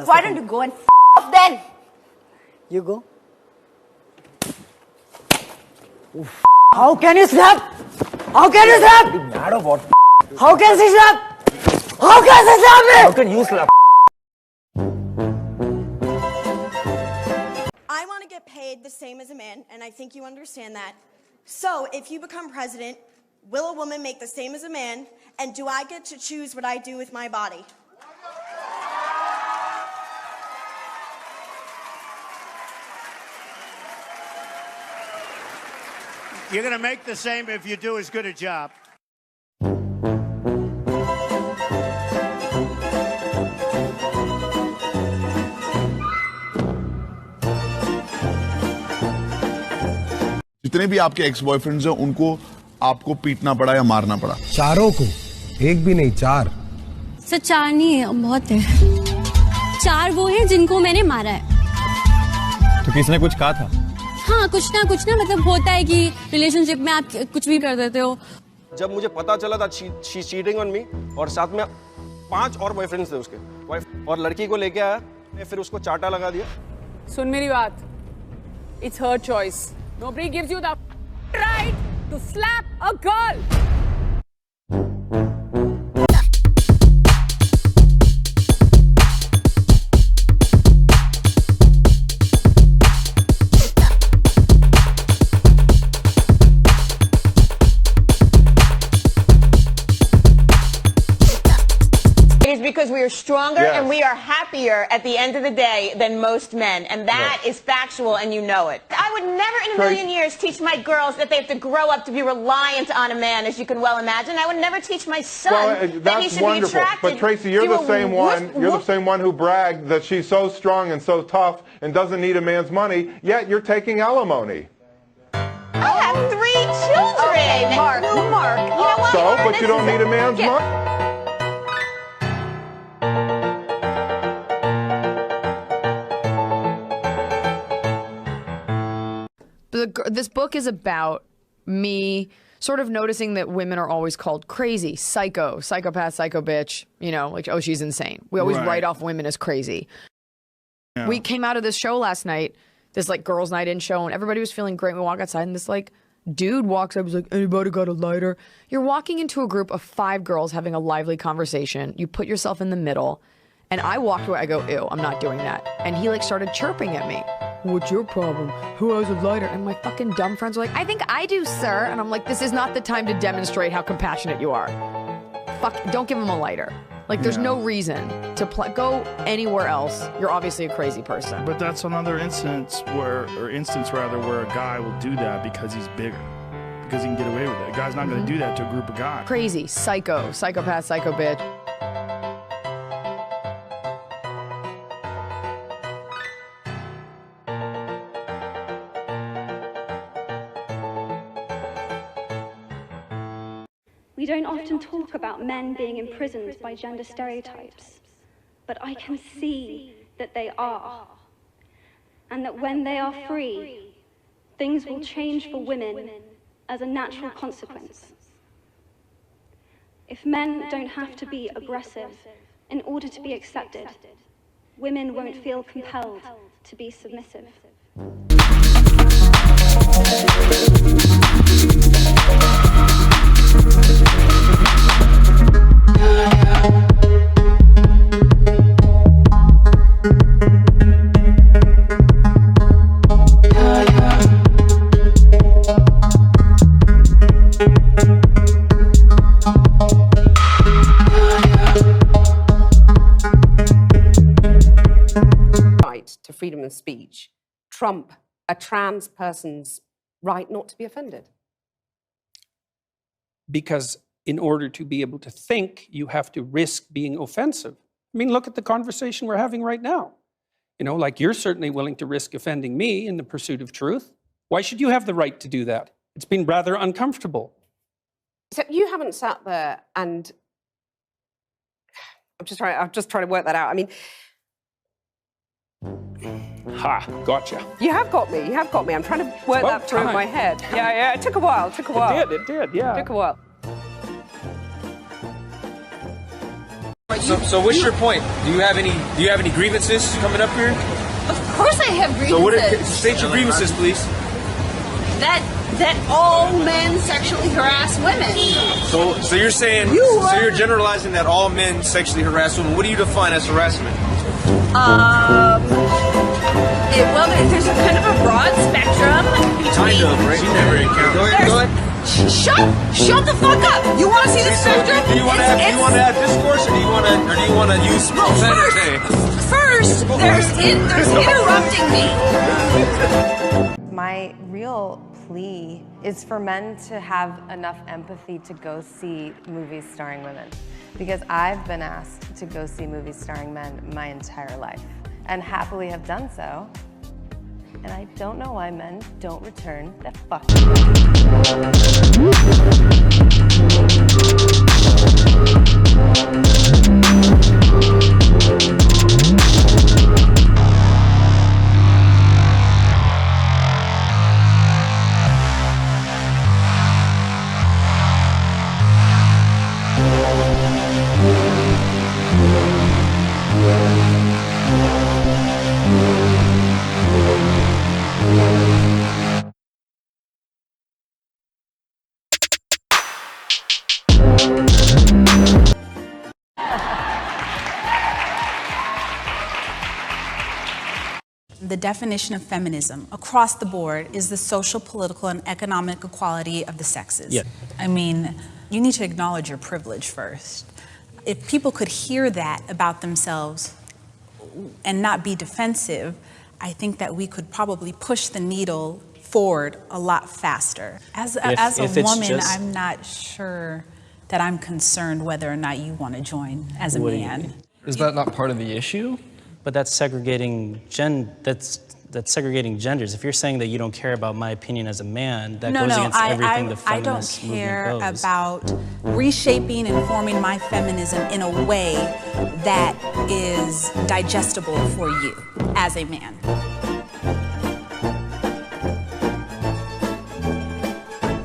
Why don't you go and off then? You go. How can you slap? How can you slap? Mad or what? How can she slap? How can she slap me? How can you slap? I want to get paid the same as a man, and I think you understand that. So, if you become president, will a woman make the same as a man, and do I get to choose what I do with my body? You're going to make the same if you do as good a job. जितने भी आपके x boyfriends हैं उनको आपको पीटना पड़ा या मारना पड़ा? चारों को, एक भी नहीं, 4। सर 4 नहीं है, बहुत है। 4 वो है जिनको मैंने मारा है। तो किसने कुछ कहा था? हाँ, कुछ ना मतलब होता है कि रिलेशनशिप में आप कुछ भी कर देते हो। जब मुझे पता चला था शी चीटिंग ऑन मी, और साथ में 5 और बॉयफ्रेंड्स थे उसके, और लड़की को लेके आया, फिर उसको चाटा लगा दिया। सुन मेरी बात, it's her choice. Nobody gives you the right to slap a girl. Because we are stronger and we are happier at the end of the day than most men. And that is factual, and you know it. I would never in a million years teach my girls that they have to grow up to be reliant on a man, as you can well imagine. I would never teach my son that he should be attracted. But Tracy, you're the same one. You're the same one who bragged that she's so strong and so tough and doesn't need a man's money, yet you're taking alimony. I have 3 children. Okay, Mark. You know what? So, but you don't need a man's money? This book is about me sort of noticing that women are always called crazy, psycho, psychopath, psycho bitch, you know, like, oh, she's insane. We always write off women as crazy. Yeah. We came out of this show last night, this like girls' night in show, and everybody was feeling great. We walk outside and this like dude walks up, was like, anybody got a lighter? You're walking into a group of 5 girls having a lively conversation. You put yourself in the middle. And I walked away, I go, ew, I'm not doing that. And he like started chirping at me. What's your problem? Who has a lighter? And my fucking dumb friends were like, I think I do, sir. And I'm like, this is not the time to demonstrate how compassionate you are. Fuck, don't give him a lighter. Like, there's no reason to go anywhere else. You're obviously a crazy person. But that's another instance where a guy will do that because he's bigger. Because he can get away with it. A guy's not going to do that to a group of guys. Crazy, psycho, psychopath, psycho bitch. We don't often talk about men being imprisoned by gender stereotypes, but I can see that they are. And that when they are free, things will change for women as a natural consequence. If men don't have to be aggressive in order to be accepted, women won't feel compelled to be submissive. To freedom of speech trump a trans person's right not to be offended? Because in order to be able to think, you have to risk being offensive. I mean, look at the conversation we're having right now. You know, like, you're certainly willing to risk offending me in the pursuit of truth. Why should you have the right to do that? It's been rather uncomfortable. So you haven't sat there and I'm just trying to work that out. I mean, ha, gotcha. You have got me. I'm trying to work that through in my head. Yeah, it took a while. It did, yeah. It took a while. So what's your point? Do you have any grievances coming up here? Of course I have grievances. So what state your grievances, please? That all men sexually harass women. So you're saying so you're generalizing that all men sexually harass women. What do you define as harassment? Well, there's a kind of a broad spectrum. Kind of, right? You never encountered. Go ahead. Shut the fuck up! You want to see the spectrum? Do you want to have discourse, or do you want to use profanity? First, there's interrupting me. My real plea is for men to have enough empathy to go see movies starring women, because I've been asked to go see movies starring men my entire life, and happily have done so. And I don't know why men don't return the fucking The definition of feminism across the board is the social, political, and economic equality of the sexes. Yeah. I mean, you need to acknowledge your privilege first. If people could hear that about themselves and not be defensive, I think that we could probably push the needle forward a lot faster. As a woman, I'm not sure that I'm concerned whether or not you want to join as a man. Is that not part of the issue? But that's segregating that's segregating genders. If you're saying that you don't care about my opinion as a man, that goes against everything the feminist movement goes. I don't care about reshaping and forming my feminism in a way that is digestible for you as a man.